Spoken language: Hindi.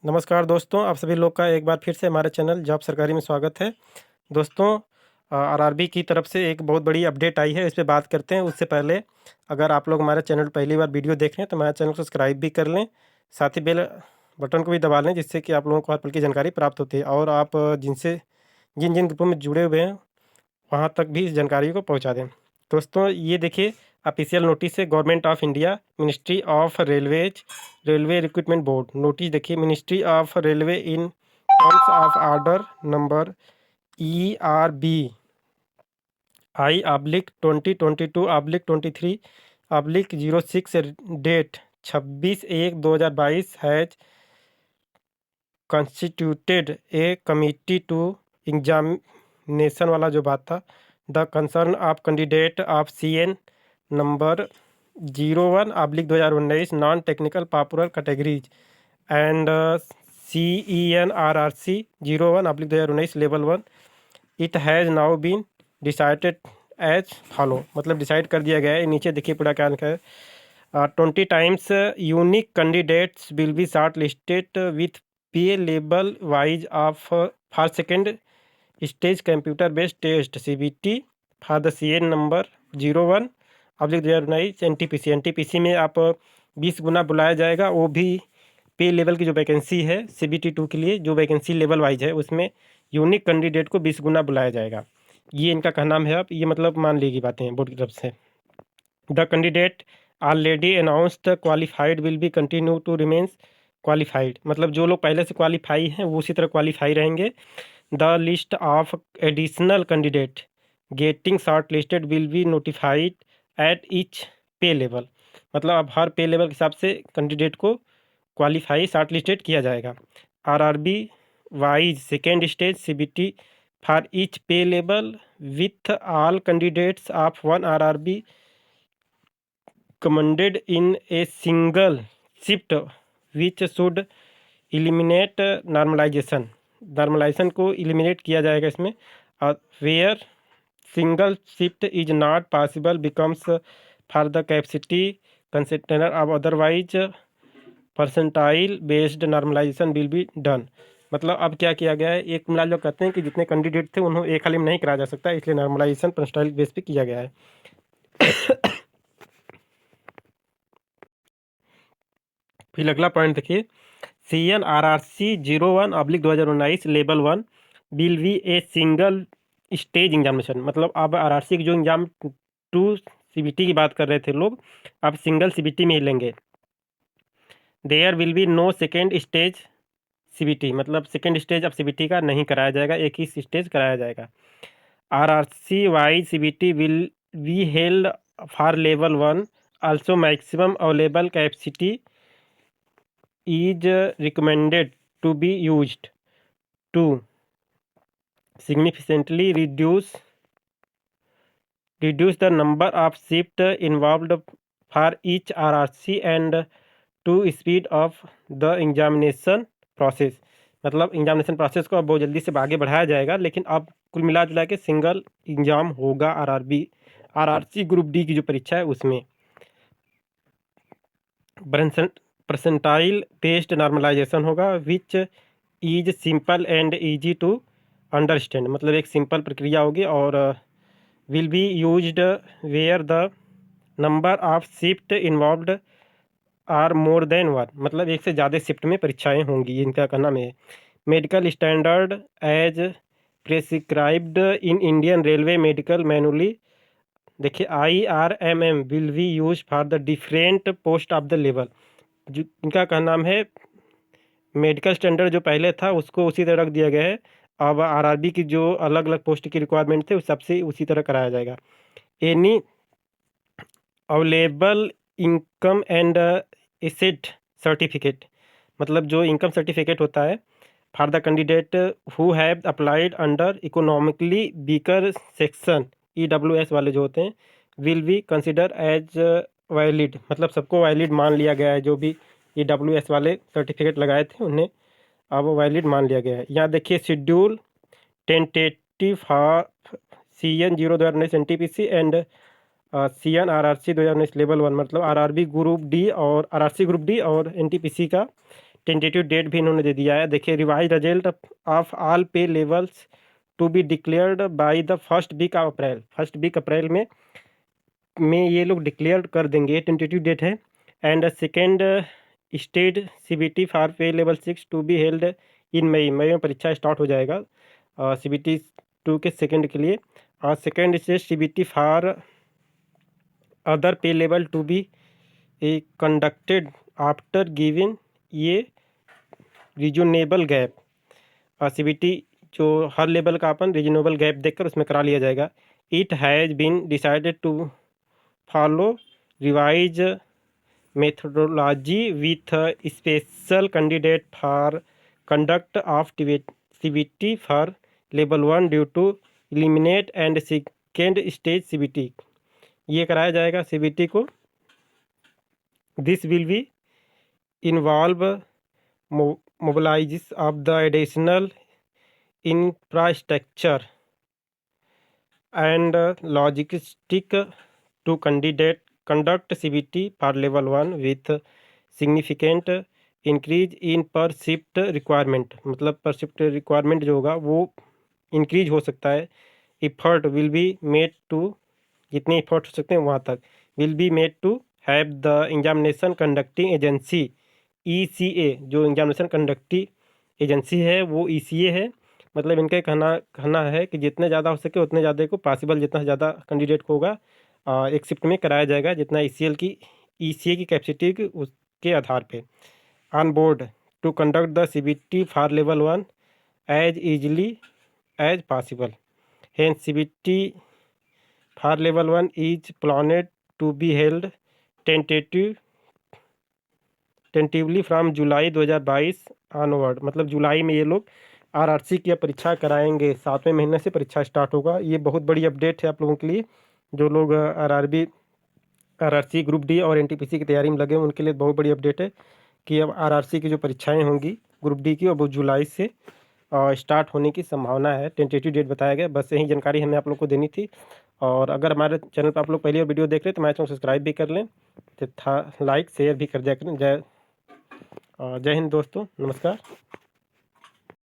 नमस्कार दोस्तों, आप सभी लोग का एक बार फिर से हमारे चैनल जॉब सरकारी में स्वागत है। दोस्तों, आरआरबी की तरफ से एक बहुत बड़ी अपडेट आई है, इस पे बात करते हैं। उससे पहले अगर आप लोग हमारे चैनल पहली बार वीडियो देख रहे हैं तो हमारे चैनल को सब्सक्राइब भी कर लें, साथ ही बेल बटन को भी दबा लें, जिससे कि आप लोगों को हर पल की जानकारी प्राप्त होती है और आप जिन जिन ग्रुपों में जुड़े हुए हैं वहाँ तक भी इस जानकारी को पहुँचा दें। दोस्तों, ये देखिए ऑफिशियल नोटिस है government of India, ministry of railways, railway recruitment board. Notice देखिए, ministry of railway in terms of order number ERB I/2022/23/06 date 26/1/2022 has constituted a committee to examination वाला जो बात था, the concern of candidate of CN number 01/2019 non technical popular categories and CEN-RRC 01/2019 level 1 it has now been decided as follow. मतलब डिसाइड कर दिया गया है। नीचे देखिए पूरा क्या लिखा है। 20 times unique candidates will be shortlisted with pay level wise of for second stage computer based test CBT for the CN number 01/2019 NTPC में आप 20 गुना बुलाया जाएगा। वो भी पे लेवल की जो वैकेंसी है CBT 2 के लिए, जो वैकेंसी लेवल वाइज है, उसमें यूनिक कैंडिडेट को 20 गुना बुलाया जाएगा। ये इनका कहना है। अब ये मतलब मान ली गई बातें हैं बोर्ड की तरफ से। The candidate already announced qualified will be continue to remains qualified. मतलब जो लोग पहले से क्वालिफाई हैं वो उसी तरह क्वालिफाई रहेंगे। The list of additional candidate getting short listed will be notified at each pay level. मतलब अब हर पे लेवल के हिसाब से कैंडिडेट को क्वालिफाई शॉर्ट लिस्टेड किया जाएगा। RRB wise second stage CBT for each pay level with all candidates of one RRB commanded in a single shift which should eliminate normalization को eliminate किया जाएगा इसमें। where single shift is not possible becomes for the capacity consider of otherwise percentile based normalization will be done। मतलब अब क्या किया गया है, एक मिला लोग कहते हैं कि जितने कैंडिडेट थे उन्हें एक हाल में नहीं कराया जा सकता, इसलिए नॉर्मलाइजेशन परसेंटाइल बेस पे किया गया है। फिर अगला पॉइंट देखिए, CN-RRC 01/2019 level 1 will be a single stage examination. मतलब अब RRC की जो एग्जाम 2 CBT की बात कर रहे थे लोग, अब सिंगल CBT में ही लेंगे। There will be no second stage CBT। मतलब सेकेंड स्टेज अब CBT का नहीं कराया जाएगा, एक ही स्टेज कराया जाएगा। RRC wise CBT will be held for level 1 also maximum available capacity is recommended to be used to significantly reduce the number of shifts involved for each RRC and to speed of the examination process। मतलब एग्जामिनेशन प्रोसेस को अब बहुत जल्दी से आगे बढ़ाया जाएगा, लेकिन अब कुल मिला जुला के सिंगल एग्जाम होगा RRC ग्रुप D की जो परीक्षा है उसमें। परसेंटाइल बेस्ड नॉर्मलाइजेशन होगा which is simple and easy to understand. मतलब एक सिंपल प्रक्रिया होगी और will be used where the number of shift involved are more than one. मतलब एक से ज़्यादा शिफ्ट में परीक्षाएं होंगी, इनका कहना में। Medical standard as prescribed in Indian railway medical manually. देखिए IRMM will be use for the different post of the level. जो इनका क्या नाम है, मेडिकल स्टैंडर्ड जो पहले था उसको उसी तरह रख दिया गया है। अब RRB की जो अलग अलग पोस्ट की रिक्वायरमेंट थे उस सबसे उसी तरह कराया जाएगा। Any available income and asset certificate. मतलब जो इनकम सर्टिफिकेट होता है for the candidate who have applied under economically weaker section EWS वाले जो होते हैं will be consider as valid. मतलब सबको वैलिड मान लिया गया है, जो भी EWS वाले सर्टिफिकेट लगाए थे उन्हें अब वैलिड मान लिया गया है। यहाँ देखिए schedule tentative for CN 0/2019 NTPC and CN-RRC 2019 level 1। मतलब RRB ग्रुप D और RRC ग्रुप D और NTPC का टेंटेटिव डेट भी इन्होंने दे दिया है। देखिए, revise result of all pay levels to be declared by the first week of April. First week April में ये लोग डिक्लेयर कर देंगे, टेंटेटिव डेट है। And second state CBT for pay level 6 to be held in मई में परीक्षा स्टार्ट हो जाएगा CBT 2 के सेकेंड के लिए। और second state CBT for other pay level to be conducted after giving ये रीजनेबल गैप। CBT जो हर लेवल का अपन रीजनेबल गैप देखकर उसमें करा लिया जाएगा। It has been decided to follow revise methodology with a special candidate for conduct of CBT for level 1 due to eliminate and second stage CBT। ये कराया जाएगा CBT को। This will be involve mobilization of the additional infrastructure and logistic to conduct CBT for level 1 with significant increase in per shift requirement। मतलब पर शिफ्ट रिक्वायरमेंट जो होगा वो इंक्रीज हो सकता है। Effort will be made to, जितने इफर्ट हो सकते हैं वहाँ तक, will be made to have the examination conducting agency ECA। जो एग्जामिनेशन कंडक्टिंग एजेंसी है वो ECA है। मतलब इनका कहना है कि जितने ज़्यादा हो सके उतने ज़्यादा को पॉसिबल, जितना ज़्यादा कैंडिडेट को होगा एक शिफ्ट में कराया जाएगा, जितना ECA की कैपेसिटी की उसके आधार पे। On board to conduct the CBT for level 1 as easily as possible. Hence CBT for level 1 is planned to be held tentatively from July 2022 onward. मतलब जुलाई में ये लोग RRC की परीक्षा कराएंगे, 7वें महीने से परीक्षा स्टार्ट होगा। ये बहुत बड़ी अपडेट है आप लोगों के लिए। जो लोग RRC ग्रुप D और NTPC की तैयारी में लगे हैं उनके लिए बहुत बड़ी अपडेट है कि अब RRC की जो परीक्षाएं होंगी ग्रुप D की, अब वो जुलाई से स्टार्ट होने की संभावना है। टेंटेटिव डेट बताया गया। बस यही जानकारी हमें आप लोग को देनी थी। और अगर हमारे चैनल पर आप लोग पहली बार वीडियो देख रहे हैं तो हमारे चैनल सब्सक्राइब भी कर लें तथा लाइक शेयर भी कर दिया करें। जय हिंद दोस्तों, नमस्कार।